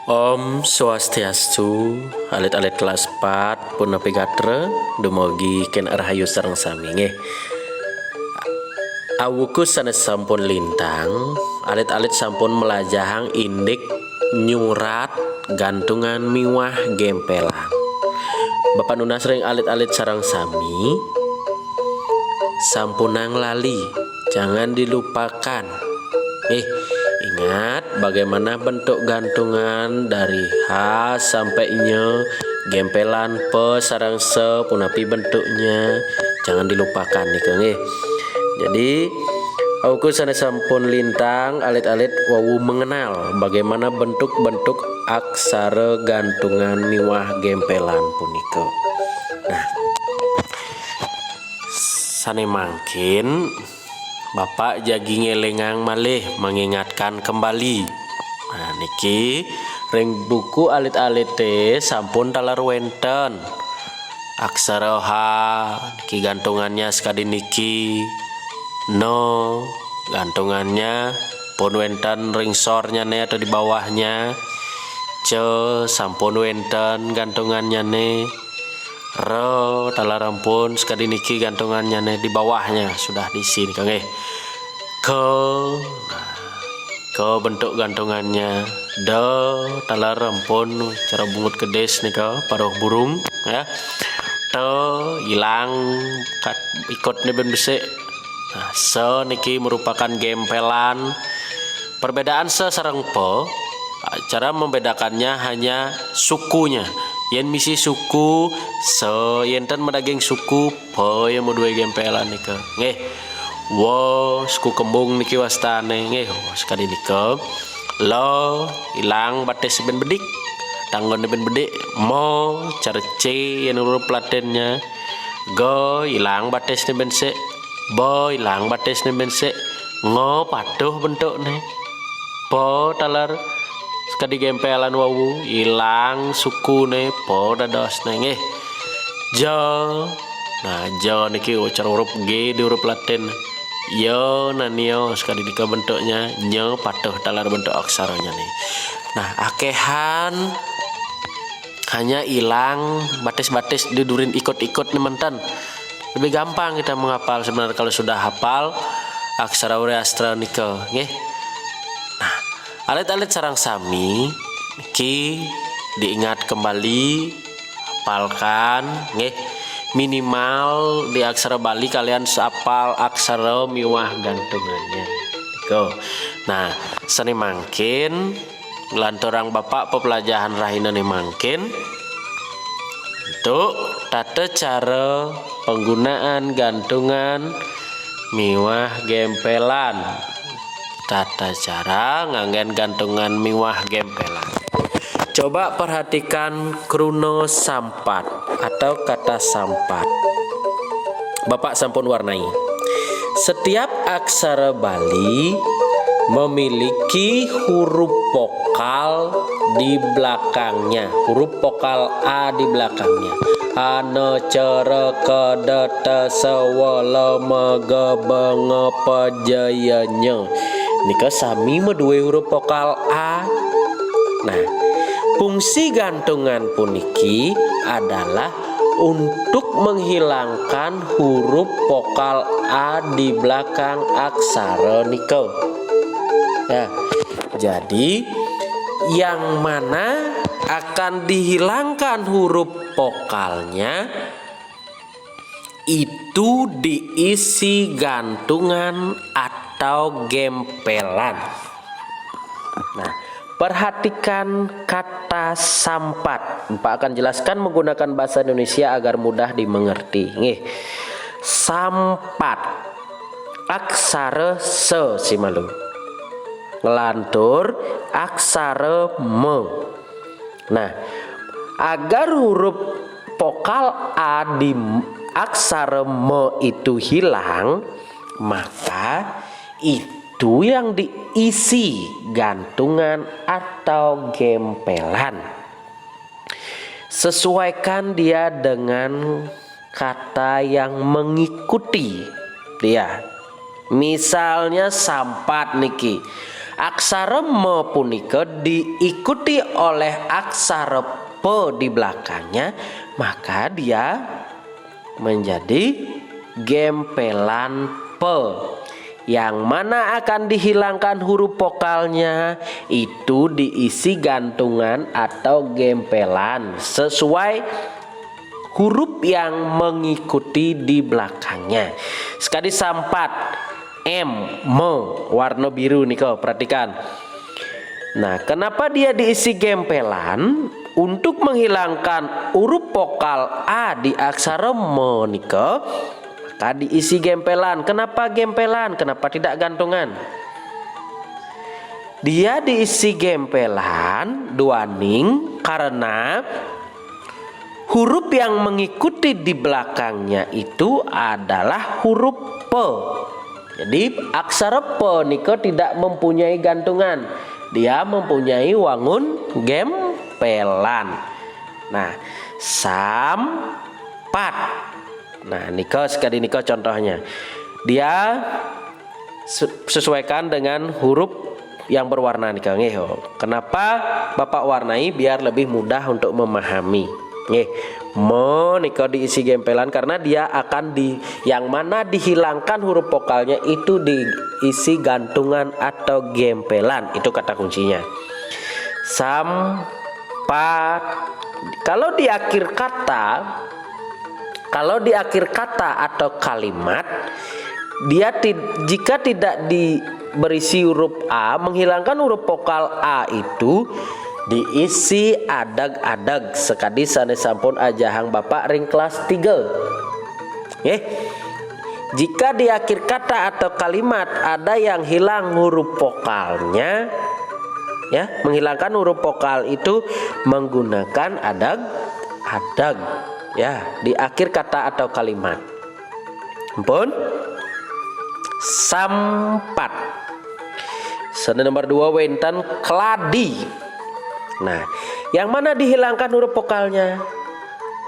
Om Swastiastu, alit-alit kelas 4 pun napigatre dumugi ken rahayu sareng sami nggih. Awuku sanes sampun lintang, alit-alit sampun melajahang indik nyurat gantungan miwah gempelang. Bapak Nuna sering alit-alit sareng sami, sampunang lali, jangan dilupakan. Ingat bagaimana bentuk gantungan dari H sampai Ny, gempelan P sarang se punapi bentuknya, jangan dilupakan nih. Jadi aku sana sampun lintang alit-alit wawu mengenal bagaimana bentuk-bentuk aksara gantungan miwah gempelan punika. Nah, sane mangkin Bapak jagi ngelengang malih mengingatkan kembali. Nah niki ring buku alit-alit sampun talar wenten aksara H niki gantungannya sekali niki no gantungannya pun wenten ring sornya nih atau di bawahnya ce sampun wenten gantungannya nih Re talar ampun sekali niki gantungannya nih di bawahnya sudah di sini Kang ke bentuk gantungannya de talar ampun cara bungut kedes nih ke paruh burung ya te hilang ikut nih ben besek. Nah se niki merupakan gempelan. Perbedaan se sareng po, cara membedakannya hanya sukunya. Yen misi suku se yenten medaging suku po yang mau dua gempelan nika nggih wo suku kembung niki wastane nggih sekali nika lo ilang bates ben bedik tanggon ben bedik mo cerce yang huruf latinnya go ilang bates ben se bo ilang bates ben se ngo patuh bentuknya po talar sekali gempelan wawu ilang suku ne po dados nggih jo. Nah jo niki ucar huruf G di huruf Latin yo nanio sekali dika bentuknya nyo patuh talar bentuk aksaranya nih. Nah akehan hanya ilang batis-batis didurin ikut-ikut nih mentan lebih gampang kita menghafal sebenarnya kalau sudah hafal aksara Urastra nika nggih. Alit-alit sarang sami ki diingat kembali hafalkan nggih minimal di aksara Bali kalian hafal aksara miwah gantungannya go. Nah seni mangkin lanturang Bapak pepelajaran rahina nih mangkin untuk tata cara penggunaan gantungan miwah gempelan. Tata cara nganggen gantungan miwah gempelan. Coba perhatikan kruno sampat atau kata sampat. Bapak sampun warnai. Setiap aksara Bali memiliki huruf vokal di belakangnya. Huruf vokal A di belakangnya. Ana cara kedata sawala maga banga pajayanya. Nika sami medue huruf vokal A. Nah, fungsi gantungan puniki adalah untuk menghilangkan huruf vokal A di belakang aksara nika. Ya, jadi yang mana akan dihilangkan huruf vokalnya itu diisi gantungan atau gempelan. Nah, perhatikan kata sampat. Pak akan jelaskan menggunakan bahasa Indonesia agar mudah dimengerti. Nih, sampat aksara se simalu. Ngelantur aksara me. Nah, agar huruf vokal A di aksara me itu hilang, maka itu yang diisi gantungan atau gempelan. Sesuaikan dia dengan kata yang mengikuti dia. Misalnya sampat niki aksara me punika diikuti oleh aksara pe di belakangnya, maka dia menjadi gempelan pe. Yang mana akan dihilangkan huruf vokalnya itu diisi gantungan atau gempelan sesuai huruf yang mengikuti di belakangnya. Sekali sampat M, me, warna biru nih kau perhatikan. Nah, kenapa dia diisi gempelan? Untuk menghilangkan huruf vokal A di aksara me nih kau, maka diisi gempelan. Kenapa gempelan? Kenapa tidak gantungan? Dia diisi gempelan duaning karena huruf yang mengikuti di belakangnya itu adalah huruf P. Jadi aksara P niko tidak mempunyai gantungan. Dia mempunyai wangun gempelan. Nah, sampat. Nah, niko sekali niko contohnya. Dia sesuaikan dengan huruf yang berwarna niko. Kenapa Bapak warnai biar lebih mudah untuk memahami. Me niko diisi gempelan karena dia akan yang mana dihilangkan huruf vokalnya itu diisi gantungan atau gempelan. Itu kata kuncinya. Sampat. Kalau di akhir kata atau kalimat dia jika tidak berisi huruf A, menghilangkan huruf vokal A itu diisi adag-adag sekadi sanes sampun ajahang Bapak ring kelas 3. Jika di akhir kata atau kalimat ada yang hilang huruf vokalnya, ya, menghilangkan huruf vokal itu menggunakan adag-adag, ya, di akhir kata atau kalimat. Ampun. Sampat. Sana nomor 2 wenten keladi. Nah, yang mana dihilangkan huruf vokalnya?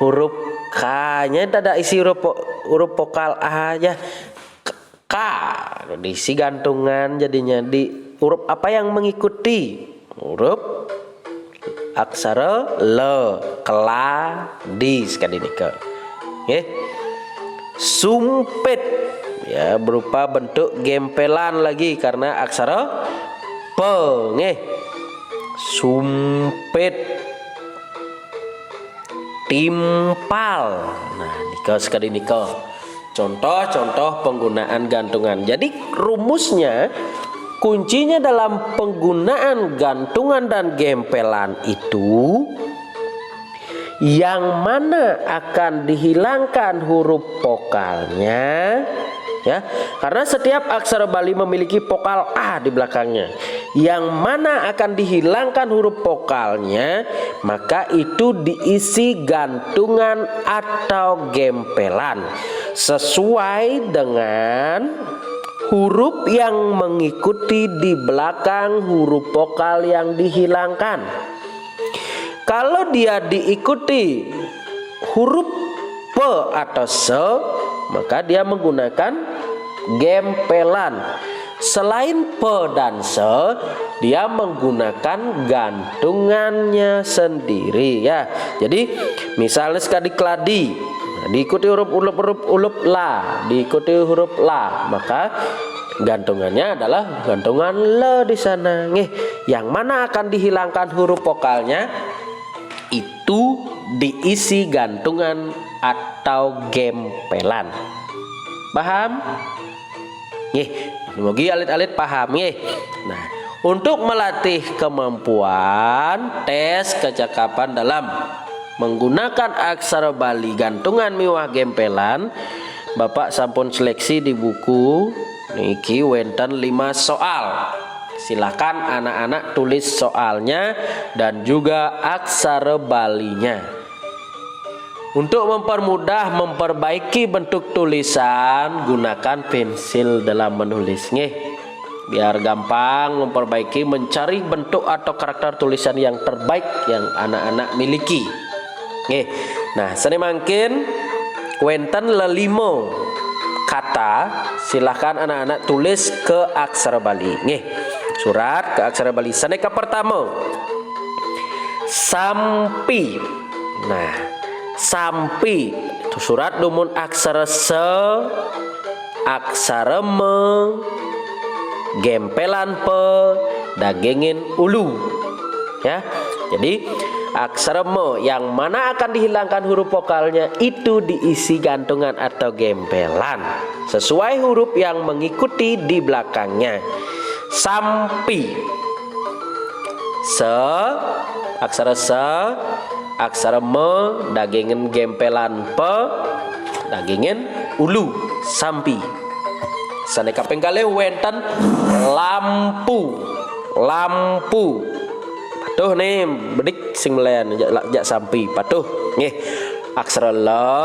Huruf K-nya tidak isi huruf vokal A aja. K diisi gantungan jadinya di huruf apa yang mengikuti? Huruf aksara L, keladi sekali nika. Sumpit, ya, berupa bentuk gempelan lagi karena aksara P. Sumpit. Timpal. Nah, nika sekali nika contoh-contoh penggunaan gantungan. Jadi rumusnya, kuncinya dalam penggunaan gantungan dan gempelan itu yang mana akan dihilangkan huruf vokalnya, ya, karena setiap aksara Bali memiliki vokal A di belakangnya. Yang mana akan dihilangkan huruf vokalnya, maka itu diisi gantungan atau gempelan sesuai dengan huruf yang mengikuti di belakang huruf vokal yang dihilangkan. Kalau dia diikuti huruf P atau Se, maka dia menggunakan gempelan. Selain P dan Se, dia menggunakan gantungannya sendiri, ya. Jadi misalnya sekali keladi, diikuti huruf la, diikuti huruf la, maka gantungannya adalah gantungan le di sana. Yang mana akan dihilangkan huruf vokalnya itu diisi gantungan atau gempelan. Paham? Semoga alit-alit paham. Nah, untuk melatih kemampuan tes kecakapan dalam menggunakan aksara Bali gantungan miwah gempelan, Bapak sampun seleksi di buku niki wenten 5 soal. Silakan anak-anak tulis soalnya dan juga aksara Balinya. Untuk memperbaiki bentuk tulisan, gunakan pensil dalam menulisnya. Biar gampang memperbaiki, mencari bentuk atau karakter tulisan yang terbaik yang anak-anak miliki. Nah, seni mangkin wenten lelimo kata, silahkan anak-anak tulis ke aksara Bali. surat ke aksara Bali. Saneka pertama sampi. Nah, sampi itu surat dumun aksara se, aksara me, gempelan pe, dagingin ulu. Ya. Jadi aksara me yang mana akan dihilangkan huruf vokalnya itu diisi gantungan atau gempelan sesuai huruf yang mengikuti di belakangnya. Sampi, se, aksara se, aksara me, dagingin gempelan pe, dagingin ulu, sampi. Saneka pengkale wenten lampu, lampu. Patuh nih bedik sing melayan jak sampi patuh nggih. Aksara la,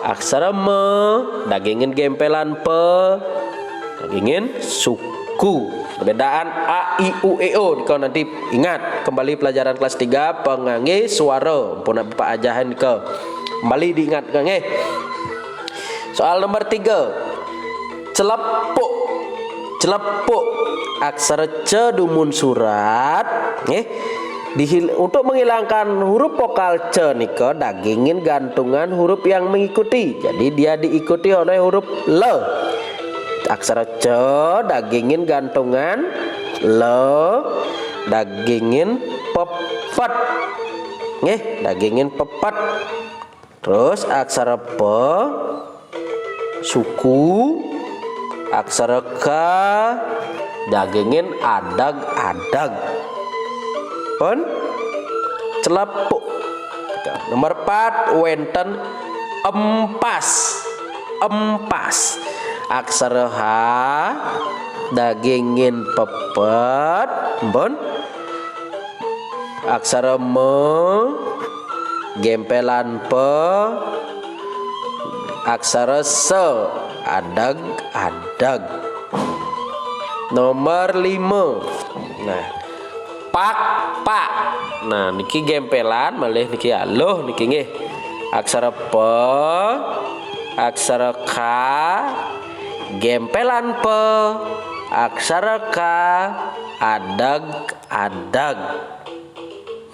aksara me, dagingin gempelan pe, dagingin suku. Perbedaan a i u e o kalau nanti ingat kembali pelajaran kelas 3 pengangge suara pun Bapak ajahan ke kembali diingat ke nggih. Soal nomor 3 celepuk. Celepuk aksara ce dumun surat nggih. Untuk menghilangkan huruf vokal ce nika dagingin gantungan huruf yang mengikuti. Jadi dia diikuti oleh huruf le. Aksara ce dagingin gantungan le, dagingin pepet. Nggih, dagingin pepet. Terus aksara pe suku, aksara ka dagingin adag-adag. Pun celepuk. Nomor 4 wenten empas. Empas. Aksara h dagingin pepet. Pun aksara me gempelan pe. Aksara se adag-adag. Nomor 5. Nah, pak pak. Nah niki gempelan malih niki aluh niki nggih. Aksara pe, aksara ka, gempelan pe, aksara ka, adag-adag.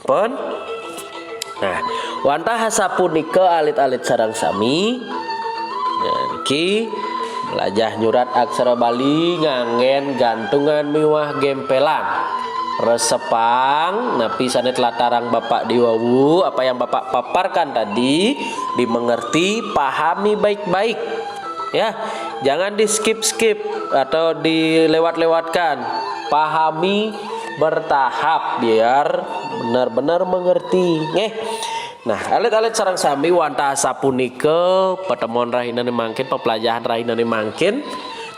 Pun. Nah, wantah hasapunika alit-alit sareng sami. Nah niki belajar nyurat aksara Bali ngangen gantungan miwah gempelan. Resepang napi sanet latarang Bapak diwawu apa yang Bapak paparkan tadi dimengerti, pahami baik-baik ya, jangan di skip atau dilewat-lewatkan, pahami bertahap biar benar-benar mengerti Nah, alit-alit sareng sami wantah sapunika pertemuan rahinane mangkin, pepelajaran rahinane mangkin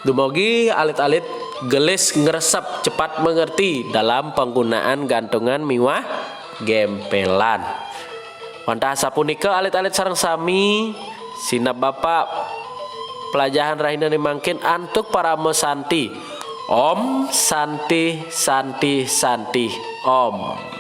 dumugi alit-alit gelis ngresep cepat mengerti dalam penggunaan gantungan miwah gempelan. Wantah sapunika alit-alit sareng sami sinap Bapak pelajaran rahinane mangkin antuk para mesanti. Om santi santi santi Om.